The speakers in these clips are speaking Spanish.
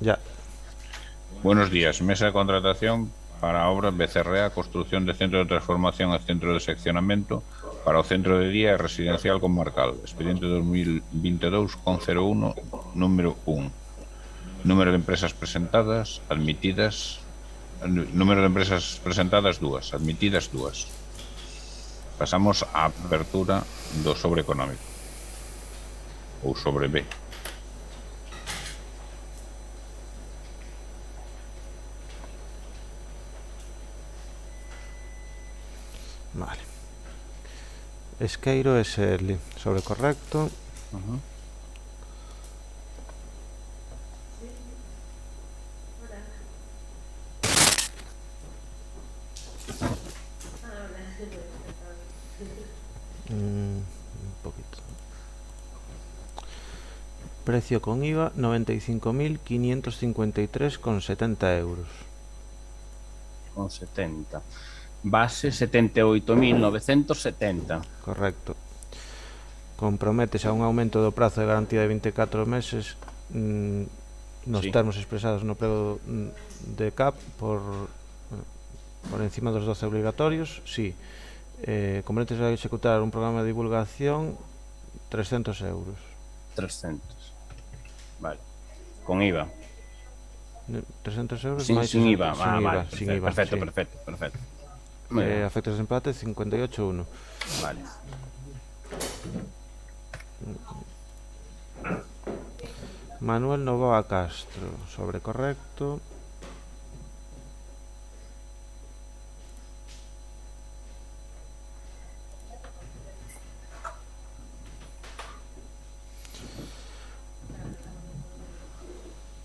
Ya. Buenos días. Mesa de contratación para obra BCRA, construción de centro de transformación e centro de seccionamento para o centro de día e residencial comarcal. Expediente 2022-01, número 1. Número de empresas presentadas, admitidas. Número de empresas presentadas, 2. Admitidas, 2. Pasamos á apertura do sobre económico. Ou sobre B. Vale. Esqueiro e Serli. Sobre correcto. Ajá. Un poquito. Precio con IVA 95.553,70 euros. Con 70. Base 78.970. Correcto. Comprométese a un aumento do prazo de garantía de 24 meses nos Sí. termos expresados no prego de CAP por encima dos 12 obrigatorios, sí. Comprométese a executar un programa de divulgación 300 euros. 300. Vale. Con IVA. 300 euros Sin, máis sin 60, IVA. sin Ah, IVA, vale. sin Perfecto, IVA, perfecto, sí. perfecto, perfecto. Muy bien. Afectos de empate 58,1. Vale. Manuel Novoa Castro, sobre correcto.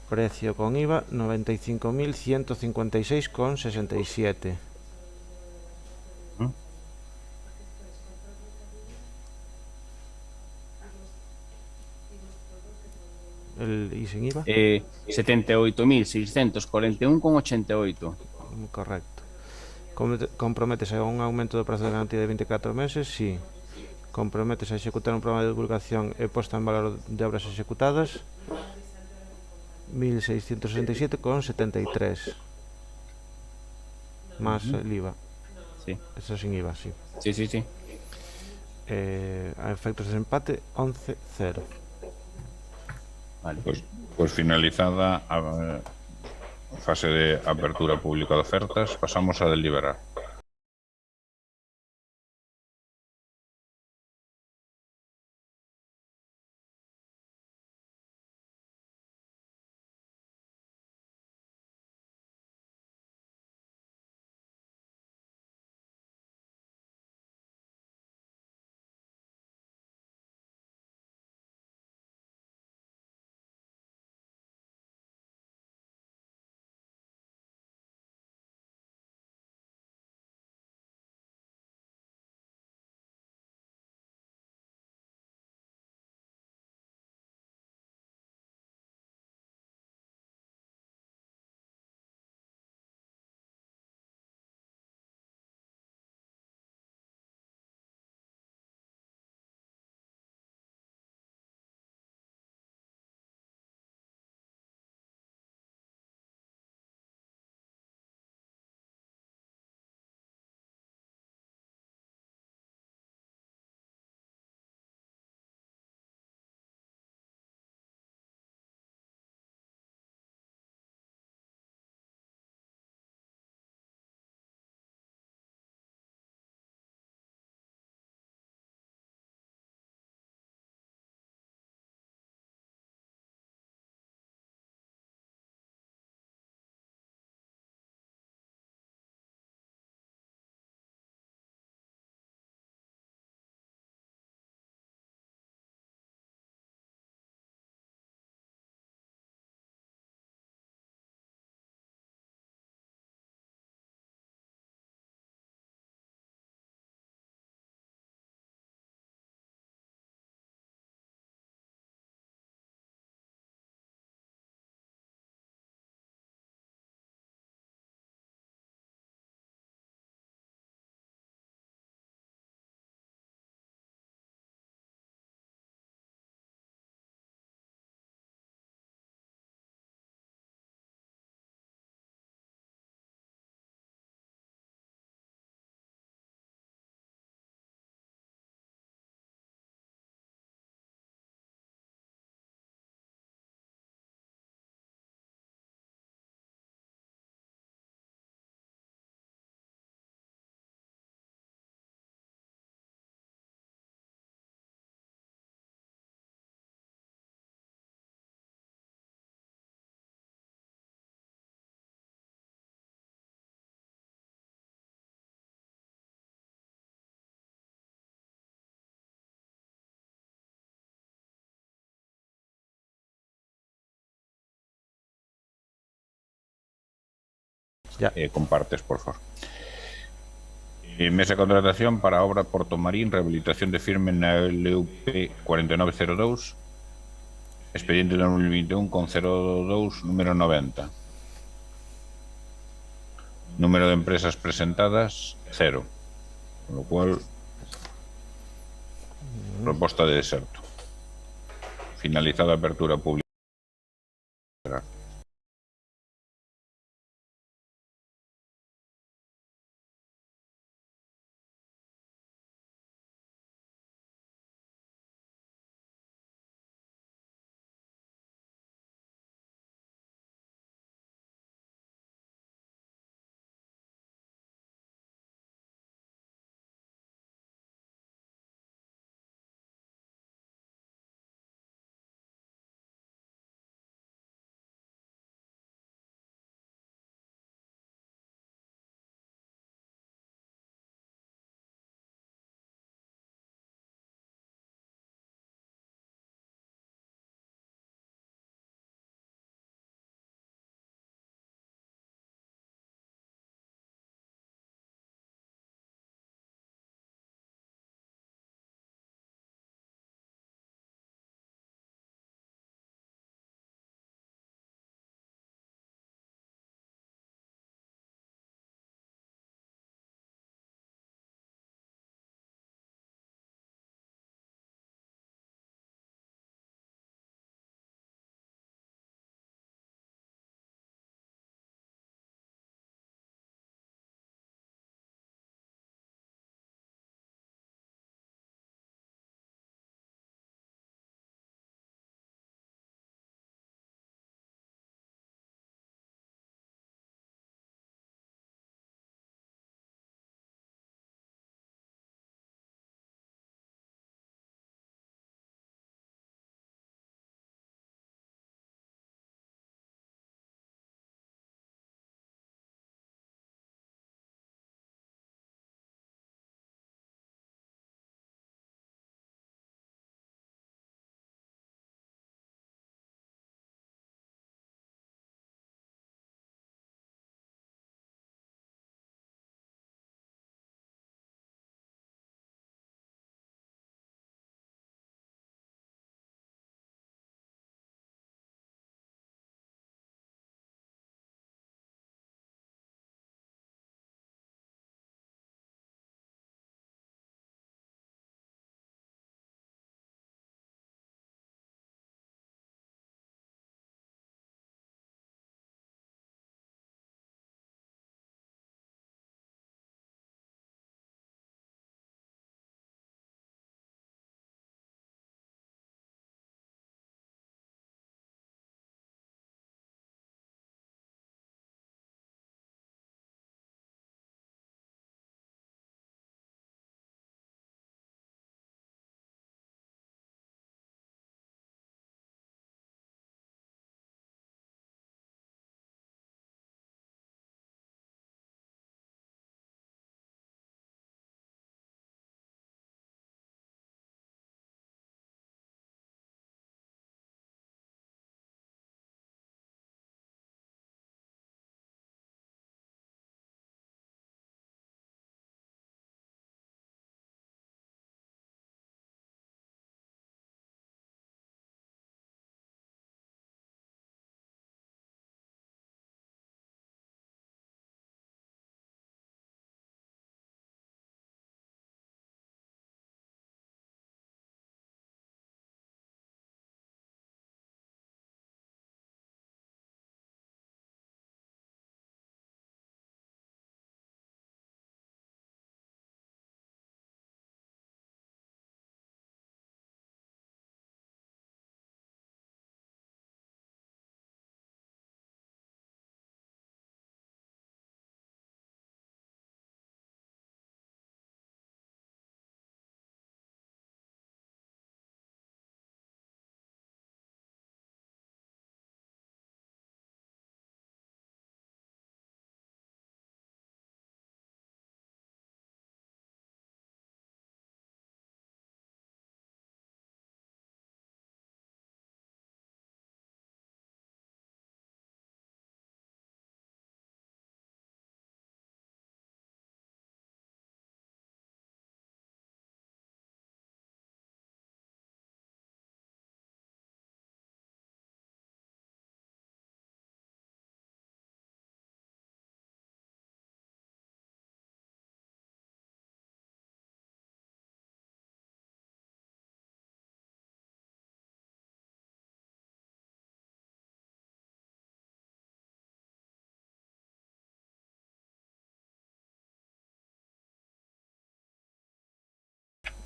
Precio con IVA 95.156,67. ¿Mm? ¿Y sin IVA? 78.641,88. Correcto. Comprométese a un aumento do prazo de garantía de 24 meses? Sí. Comprométese a executar un programa de divulgación e posta en valor de obras executadas? 1.667,73. Más Ujú. el IVA. Sí, Eso sin IVA, sí. sí, sí, sí. A efectos de empate, 11-0. Vale. Pues finalizada a fase de apertura pública de ofertas, pasamos a deliberar. Ya. Compartes, por favor. Mesa de contratación para a obra Porto Marín, rehabilitación de firme na LUP 4902, expediente 2021 con 02, número 90. Número de empresas presentadas, 0. Con lo cual, proposta de deserto. Finalizada a apertura pública.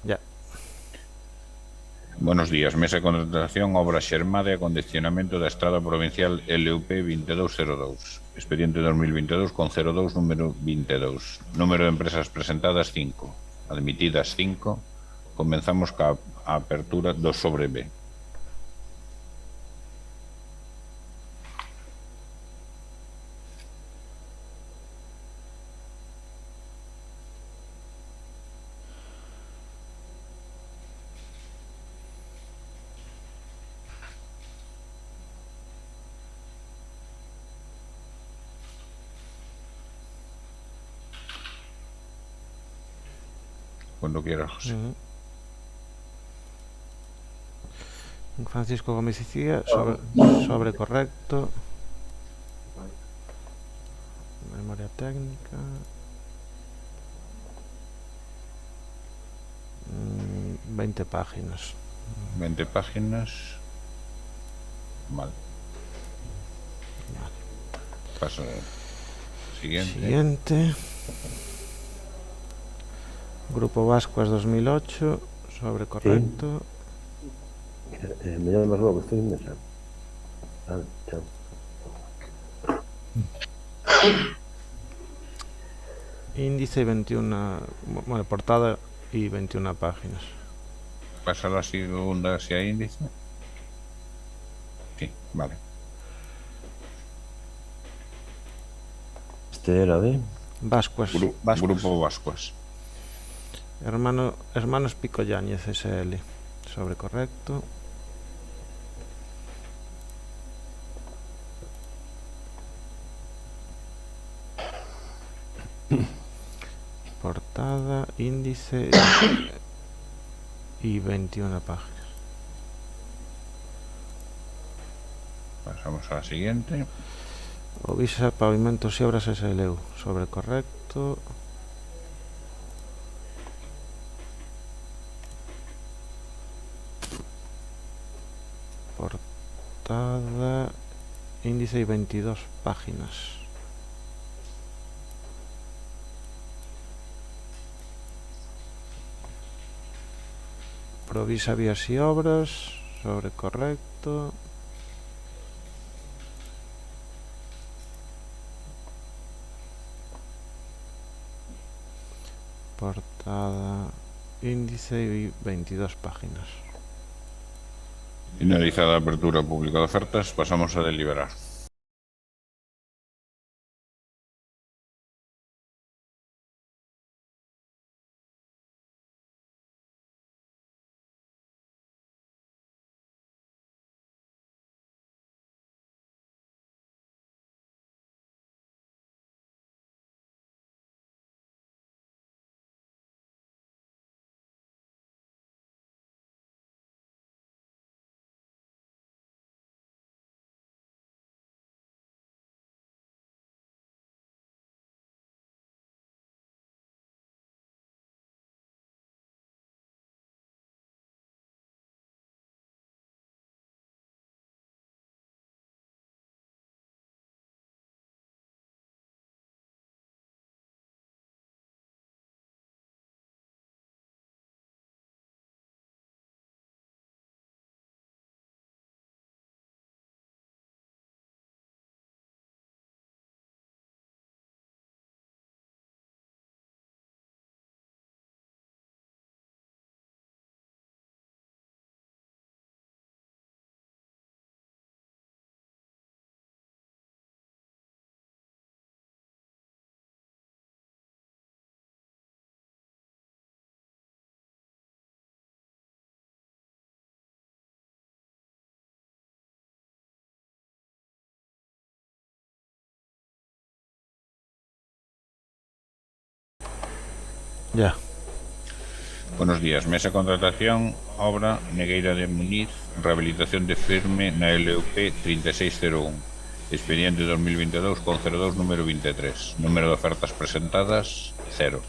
Ya. Buenos días. Mesa de contratación, obra Xermade, acondicionamento da Estrada Provincial LUP 2202. Expediente 2022 con 02 número 22. Número de empresas presentadas 5. Admitidas 5. Comenzamos ca apertura do sobre B. Cuando quieras, José. Francisco Gómez y Cía, sobre correcto. Memoria técnica. 20 páginas. 20 páginas. Vale. Paso al siguiente. Grupo Vascuas 2008, sobre correcto. Sí. Me llamas luego, estoy en mesa. Vale, chao. Índice 21, bueno, portada y 21 páginas. Pasa a la segunda hacia índice. Sí, vale. Este era de Vascuas. Grupo Vascuas. Hermanos Pico Yáñez SL, sobre correcto. Portada, índice y 21 páginas. Pasamos a la siguiente. Ovisa Pavimentos y Obras SLU, sobre correcto. Portada, índice y 22 páginas. Provisa Vías y Obras, sobre correcto. Portada, índice y 22 páginas. Finalizada la apertura pública de ofertas, pasamos a deliberar. Ya. Buenos días. Mesa de contratación, obra Negueira de Muniz, rehabilitación de firme na LUP 3601. Expediente 2022 con 02 número 23. Número de ofertas presentadas 0.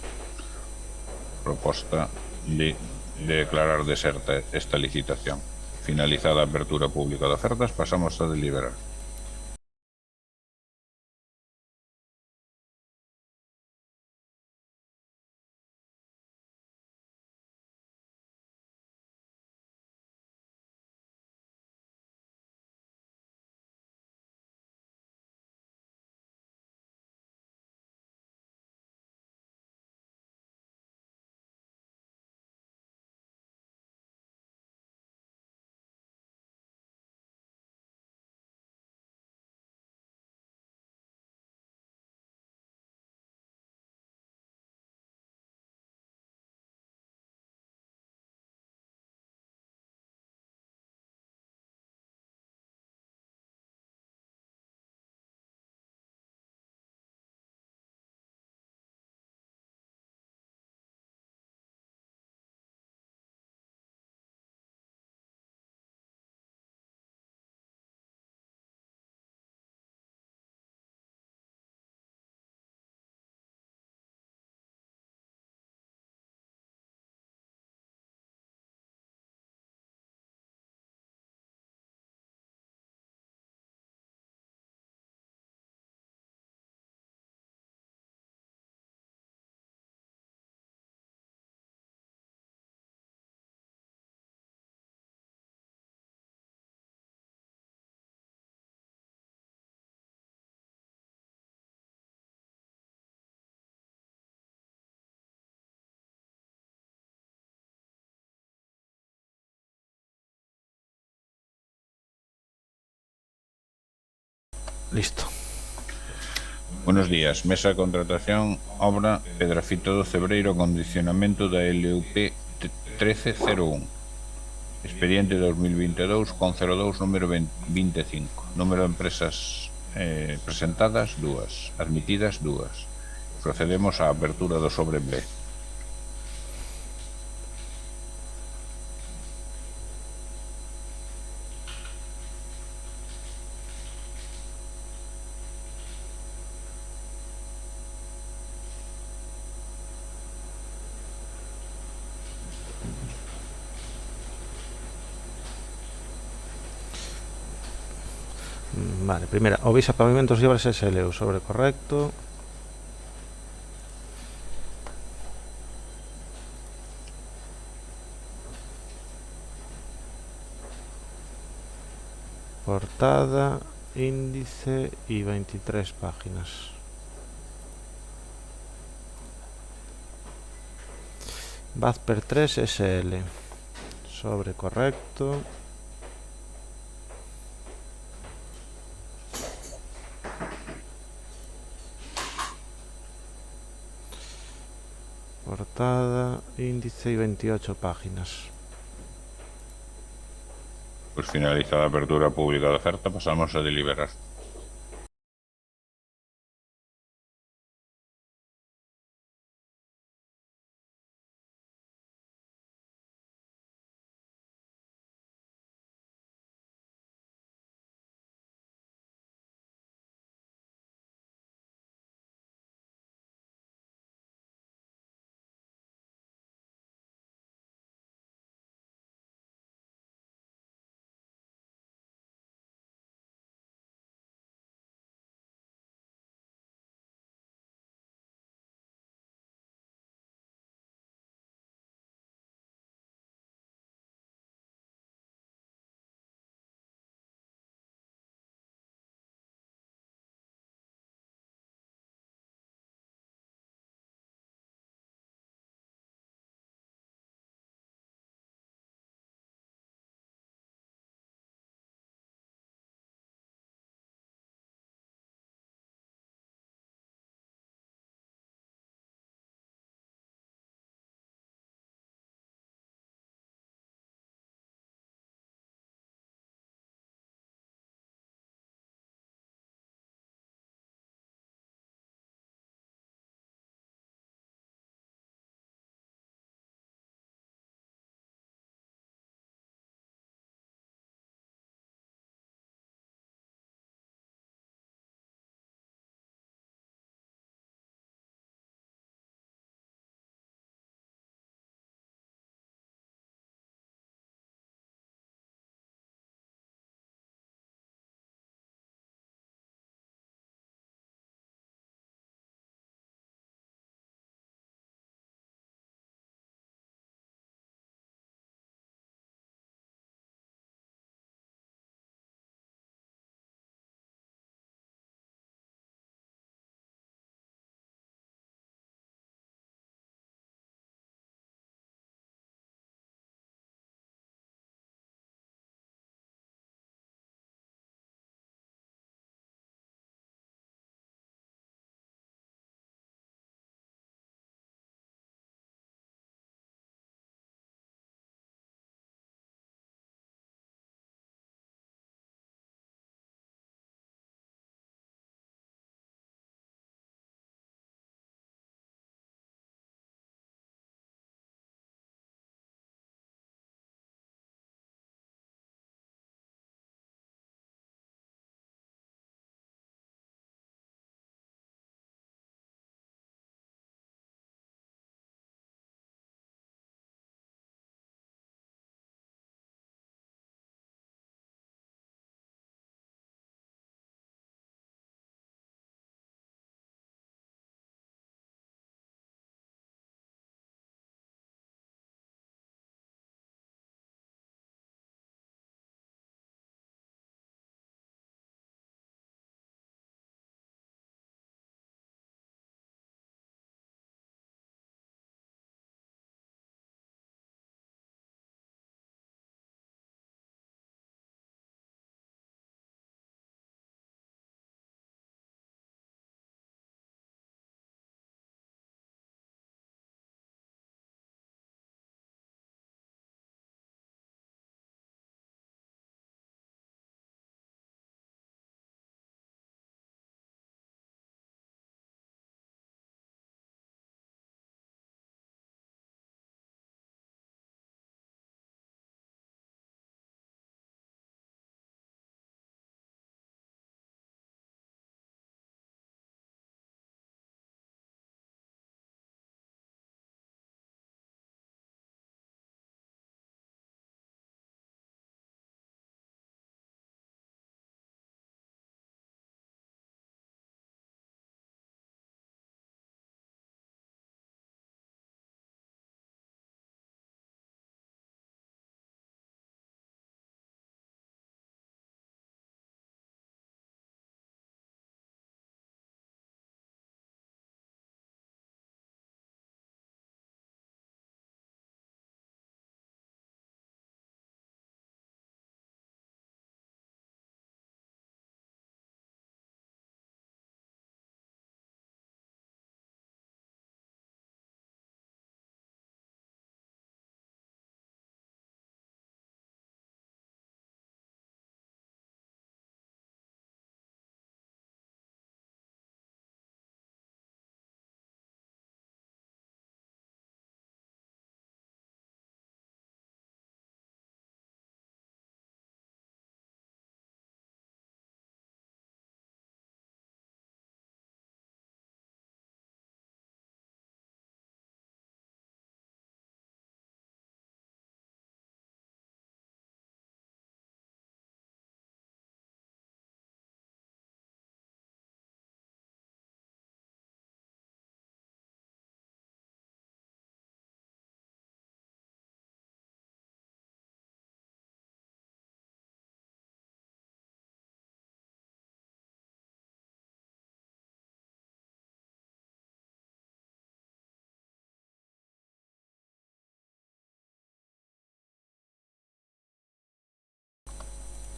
Proposta de declarar deserta esta licitación. Finalizada a apertura pública de ofertas, pasamos a deliberar. Listo. Buenos días. Mesa de contratación, obra Pedrafito do Cebreiro, acondicionamento da LUP 1301. Expediente 2022 con 02 número 25. Número de empresas presentadas, 2. Admitidas, 2. Procedemos á apertura do sobre B. Vale, primeira, Ovisa Pavimentos e Obras SL, o sobre correcto. Portada, índice y 23 páginas. Vazper 3 SL, sobre correcto. Portada, índice y 28 páginas. Pues finalizada la apertura pública de oferta, pasamos a deliberar.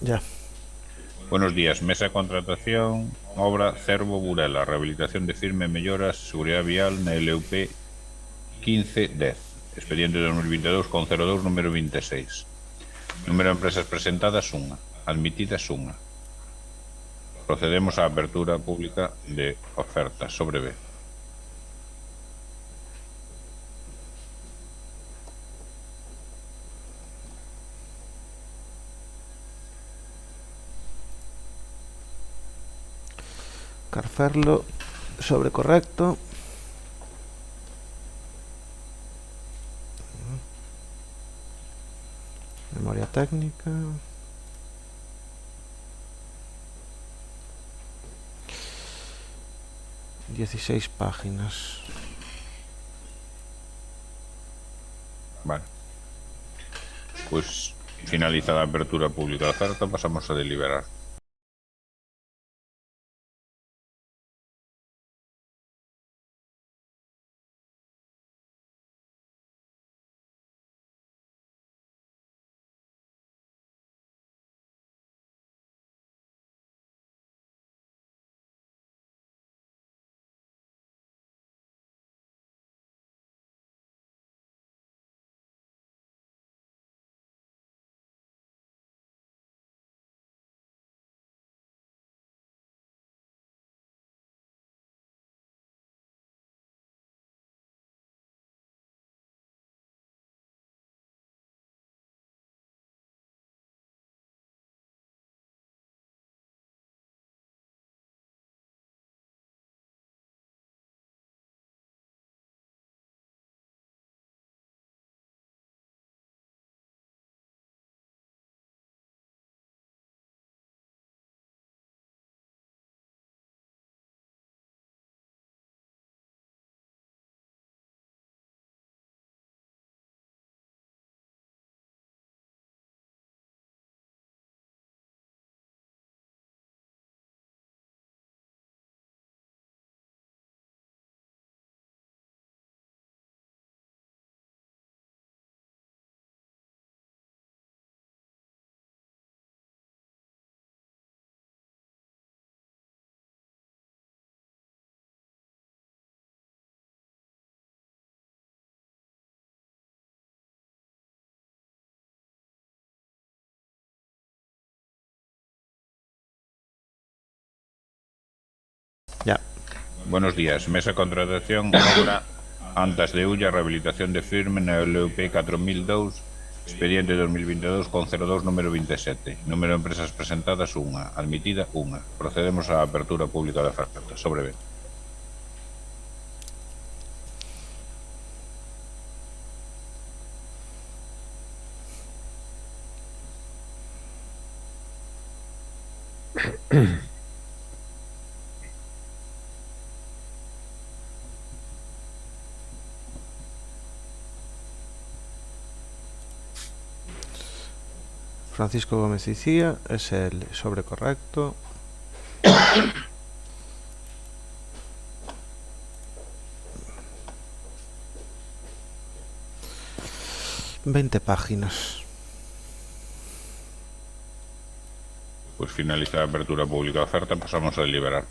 Ya. Buenos días, mesa de contratación, obra Cervo Burela, rehabilitación de firme, melloras, seguridade vial na LUP 1510, expediente 2022 con 02 número 26. Número de empresas presentadas, unha. Admitidas, unha. Procedemos á apertura pública de ofertas sobre B. Carferlo sobre correcto. Memoria técnica. ...16 páginas. Vale. Pues finalizada a apertura pública de oferta, pasamos a deliberar. Ya. Buenos días, mesa de contratación, obra Antas de Ulla, rehabilitación de firme na LUP 4002, expediente 2022 con 02 número 27. Número de empresas presentadas, unha. Admitida, unha. Procedemos á apertura pública de oferta. Sobre B. Francisco Gómez Icía, SL, sobre correcto. ...20 páginas. Pues finalizada a apertura pública de oferta, pasamos a deliberar.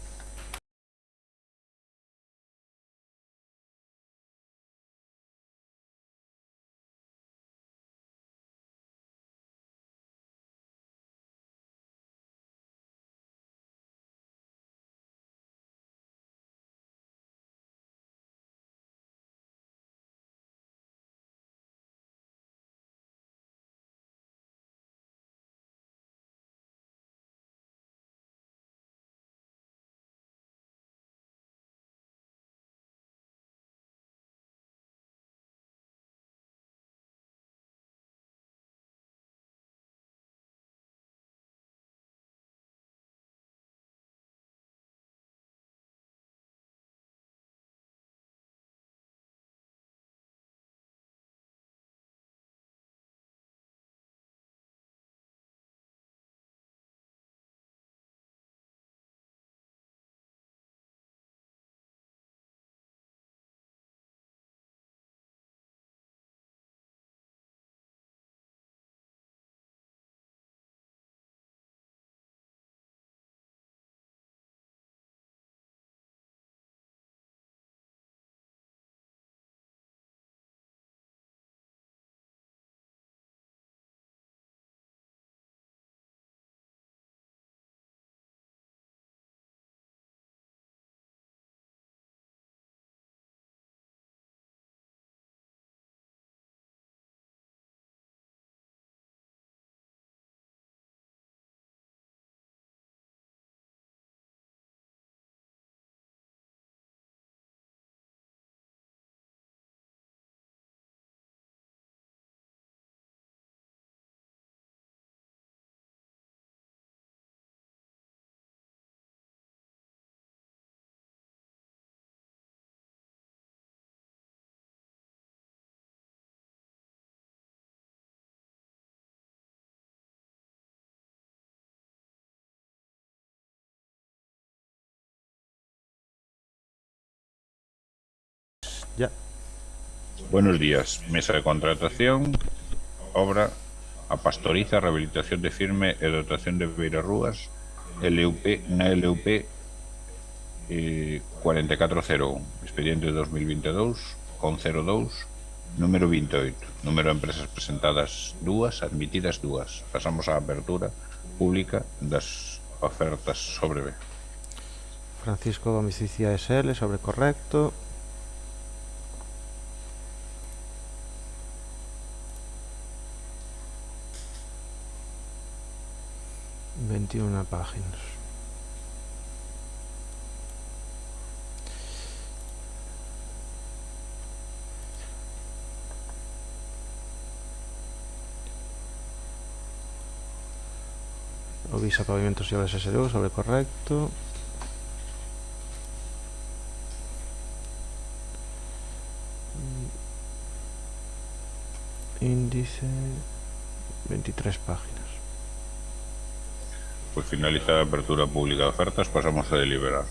Ya. Buenos días. Mesa de contratación. Obra a Pastoriza, rehabilitación de firme e dotación de beirarrúas, LUP, na LUP 4401, expediente 2022, con 02, número 28. Número de empresas presentadas 2, admitidas 2. Pasamos á apertura pública das ofertas sobre B. Francisco Gómez Icía SL, sobre correcto. ...21 páginas. Ovisa Pavimentos y Obras SLU, sobre correcto. Índice... 23 páginas. Pues finalizada la apertura pública de ofertas, pasamos a deliberar.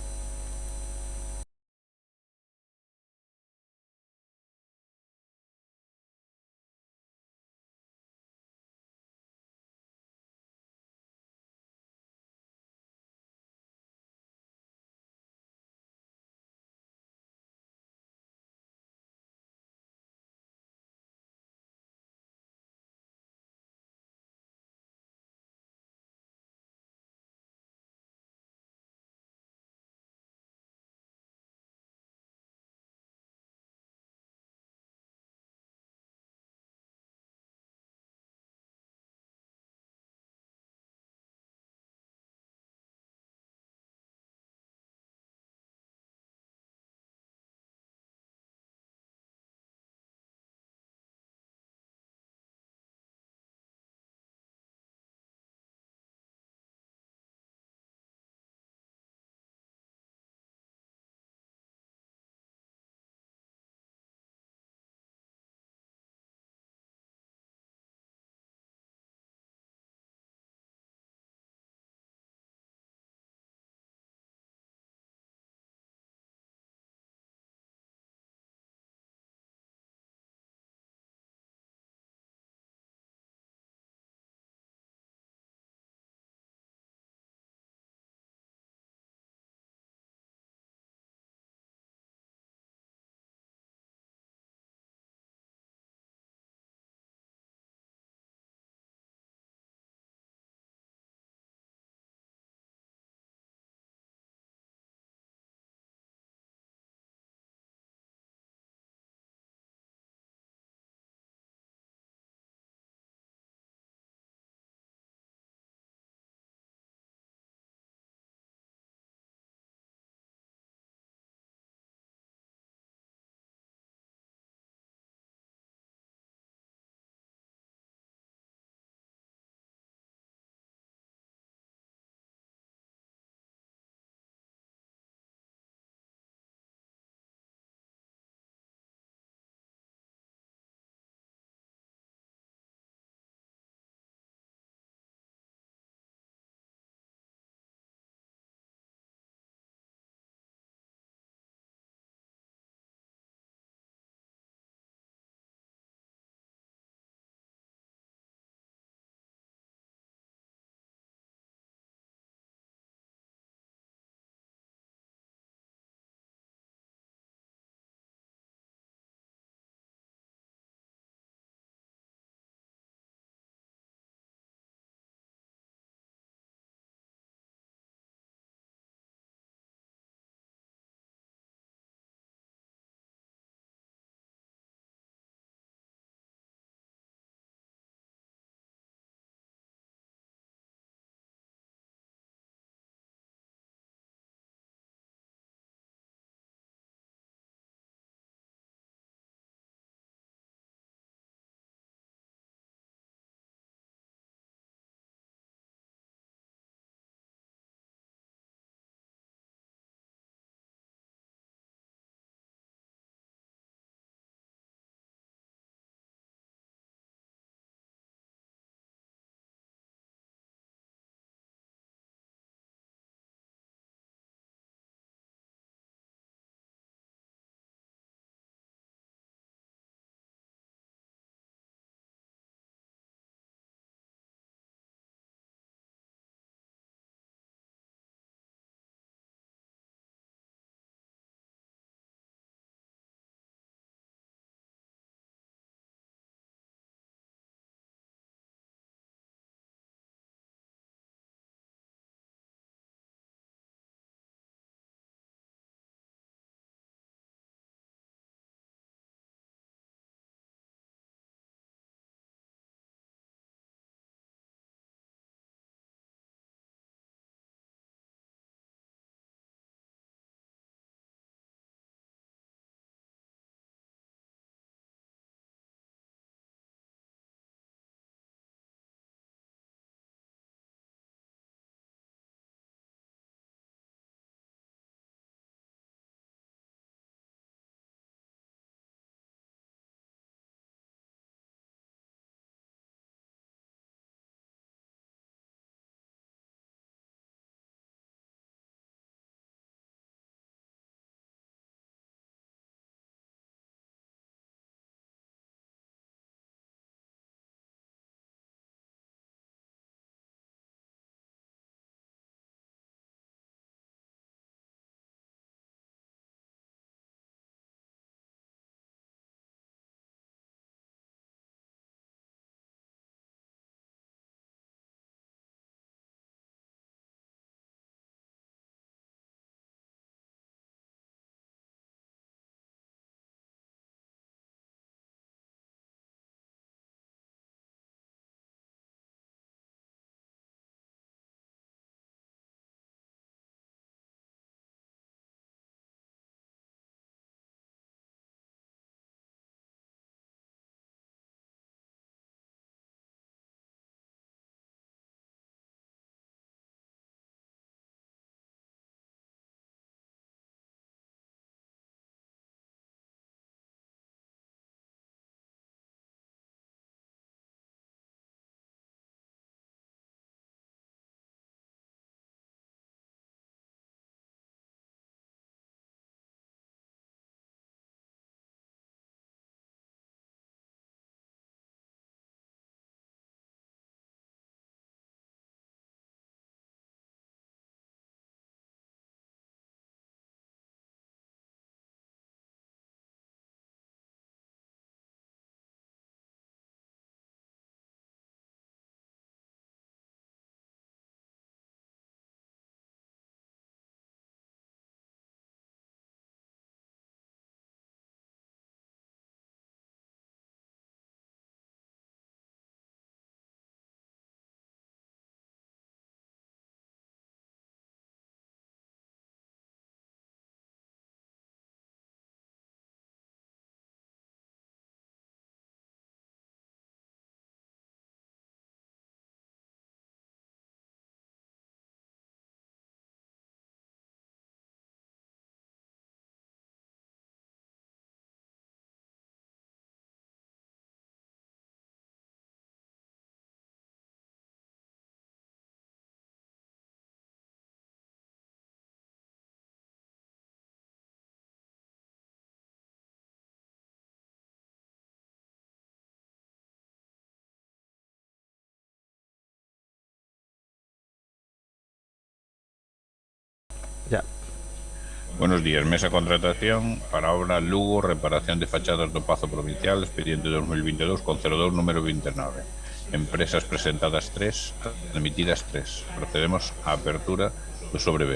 Buenos días, mesa contratación para obra Lugo, reparación de fachadas do Pazo Provincial, expediente 2022 con 02 número 29. Empresas presentadas 3, admitidas 3. Procedemos á apertura do sobre B.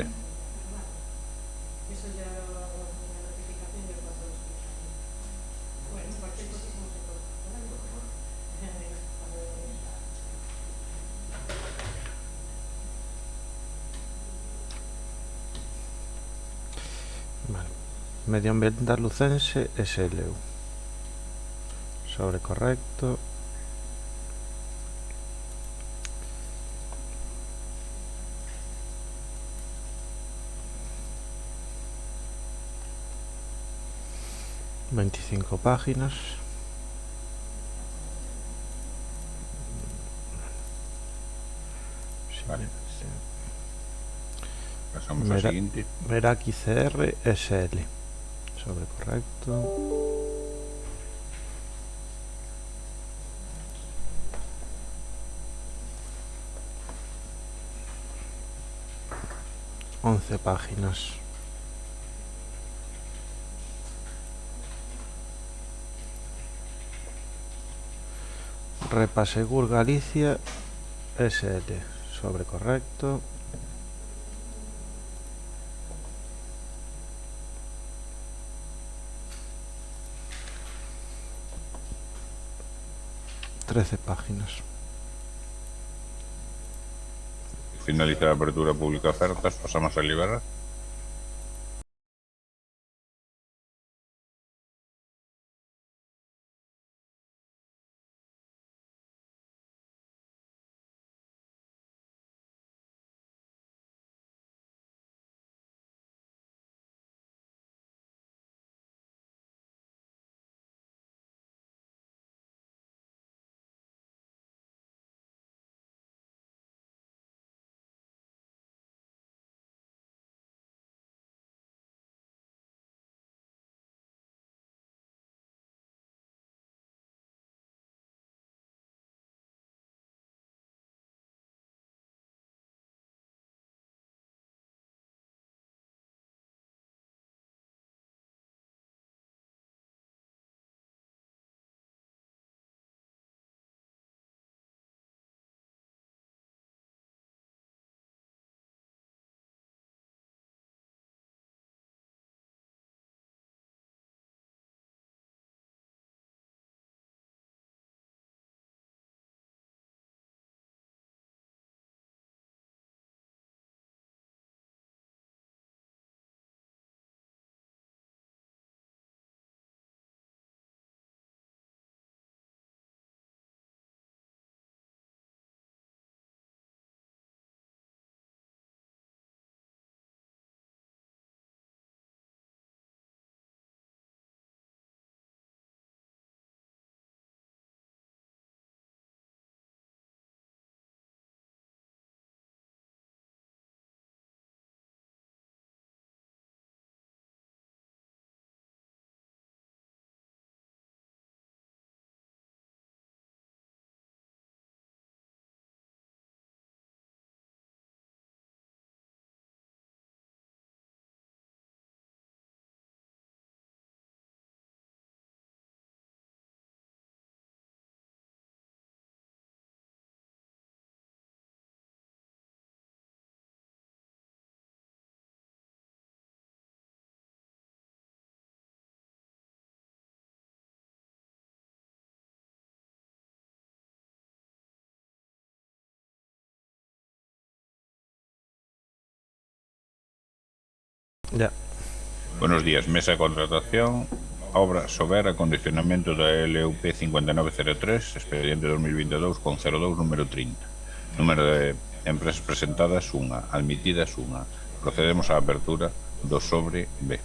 Vale. Medioambiental Lucense SLU. Sobre correcto. ...25 páginas... Vale. Pasamos ao seguinte. Meraki CR SL. Sobre correcto. ...11 páginas... Repasegur Galicia SL. Sobre correcto. ...13 páginas... Finalizada a apertura pública ofertas, pasamos a liberar. Ya. Buenos días, mesa de contratación, obra Sober, acondicionamento da LUP 5903, expediente 2022 con 02 número 30. Número de empresas presentadas 1, admitidas 1. Procedemos á apertura do sobre B.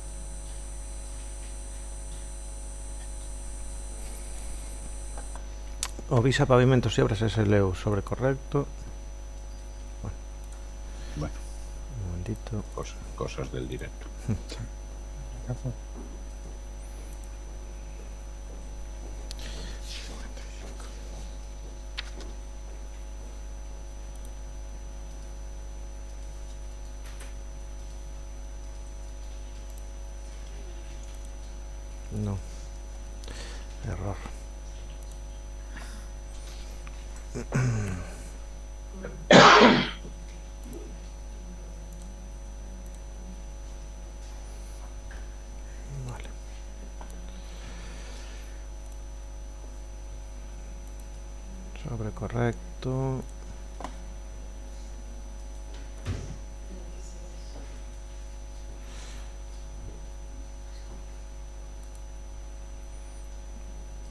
Ovisa Pavimentos y Obras SLU. Sobre correcto. Bueno, Un momentito. cosas del directo. No. Error. Vale. Sobre correcto.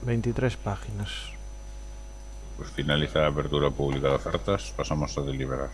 ...23 páginas. Pues finaliza la apertura pública de ofertas, pasamos a deliberar.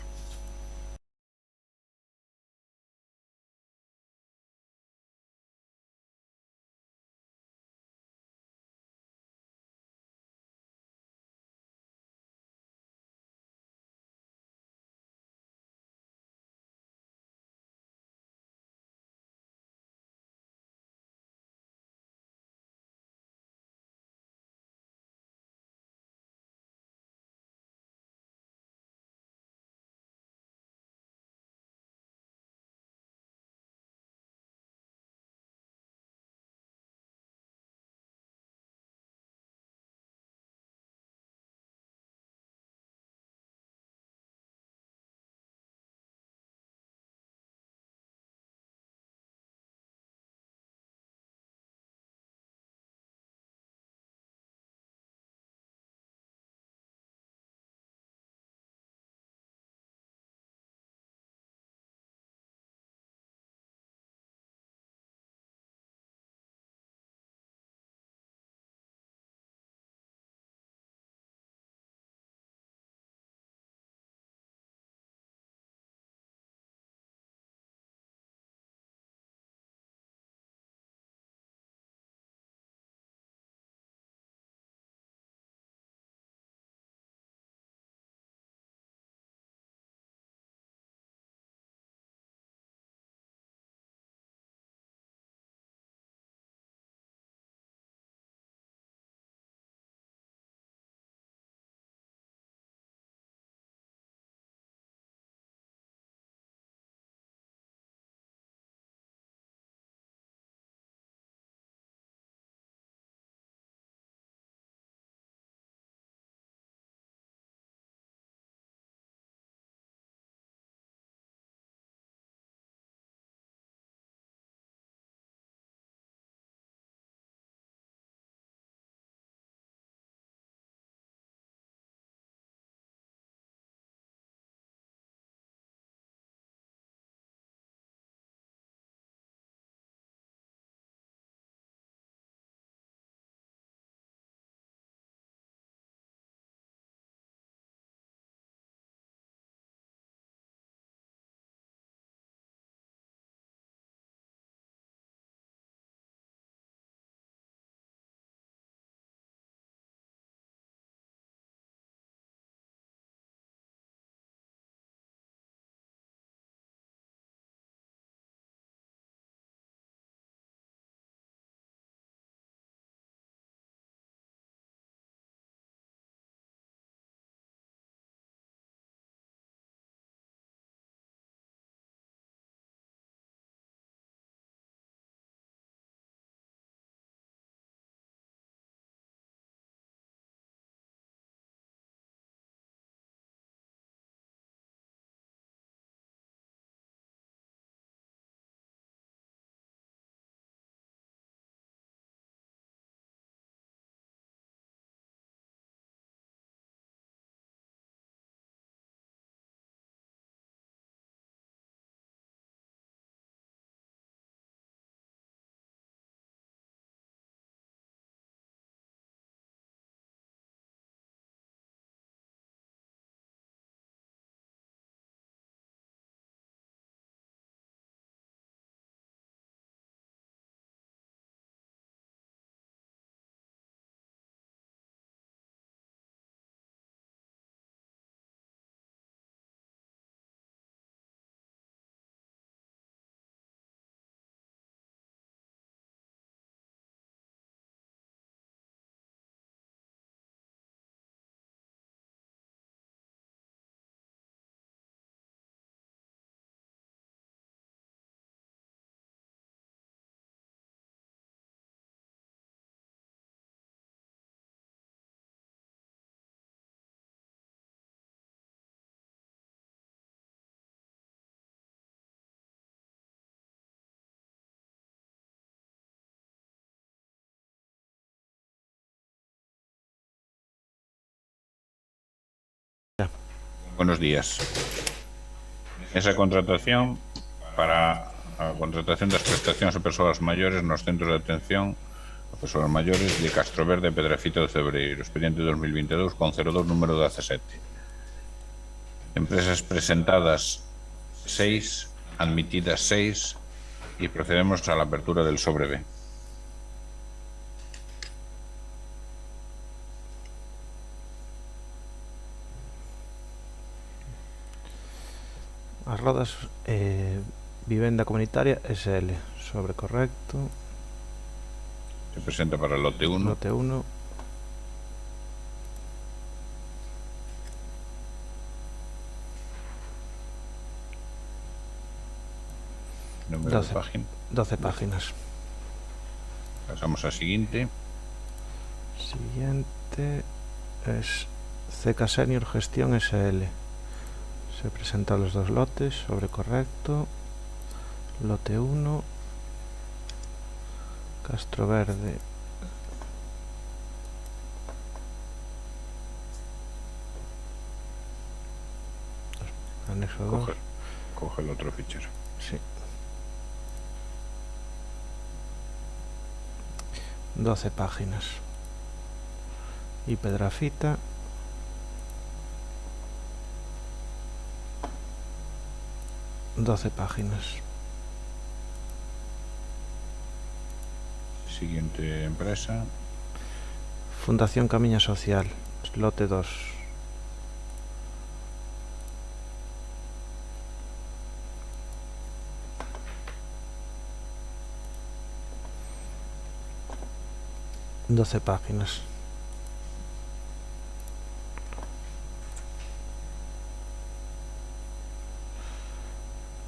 Buenos días. Esa contratación para a contratación das prestacións a persoas maiores nos centros de atención a persoas maiores de Castroverde e Pedrafita de Cebreiro, expediente 2022 con 02 número 17. Empresas presentadas 6, admitidas 6 y procedemos a la apertura del sobre B. As rodas Vivenda Comunitaria SL, sobre correcto. Se presenta para el lote 1. Lote 1. Número de página. 12 páginas. Pasamos a siguiente. Siguiente es CK Senior Gestión SL. Se presentan los dos lotes, sobre correcto. Lote 1. Castroverde. Anexo 2. Coge el otro fichero. Sí. 12 páginas. Y Pedrafita. Páginas. Siguiente empresa. Fundación Camiña Social, lote 2. Páginas.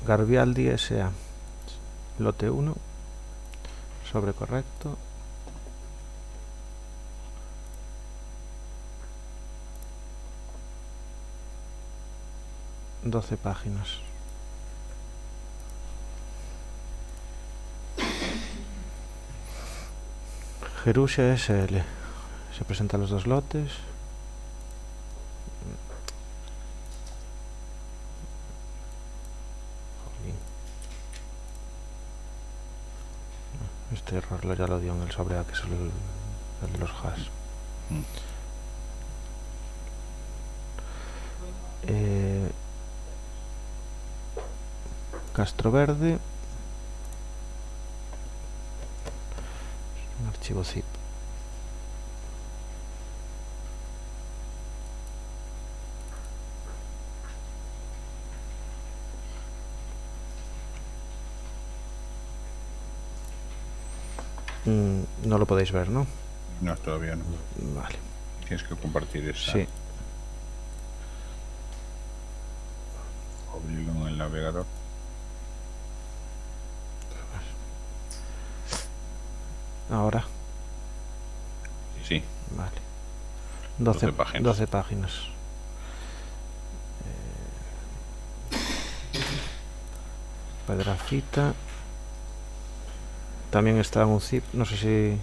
Garbialdi S.A. Lote 1. Sobre correcto. Páginas. Jerusia SL. Se presentan los dos lotes. Este error ya lo dio en el sobre A, que es el de los hash. Castroverde. Un archivo zip. No lo podéis ver, ¿no? No, todavía no. Vale. Tienes que compartir esa. Sí. Abrirlo en el navegador. Ahora. Sí. Vale. 12 páginas. 12 páginas. Pedrafita. También está en un zip, no sé si...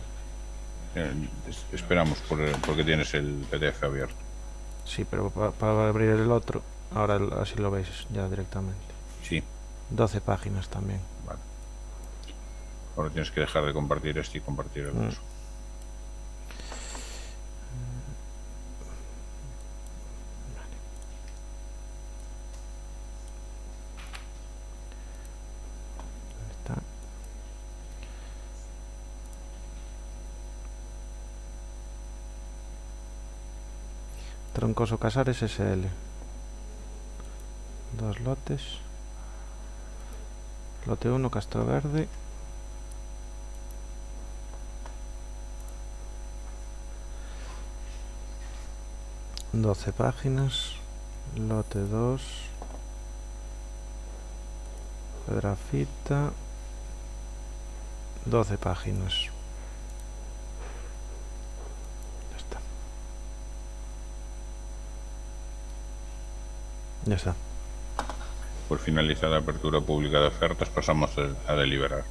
Esperamos porque tienes el PDF abierto. Sí, pero para abrir el otro, ahora así lo veis ya directamente. Sí. 12 páginas también. Vale. Ahora tienes que dejar de compartir este y compartir el otro. Troncoso Casares SL. Dos lotes. Lote 1, Castroverde. ...12 páginas. Lote 2. Pedrafita. 12 páginas. Ya está. Por finalizada la apertura pública de ofertas, pasamos a deliberar.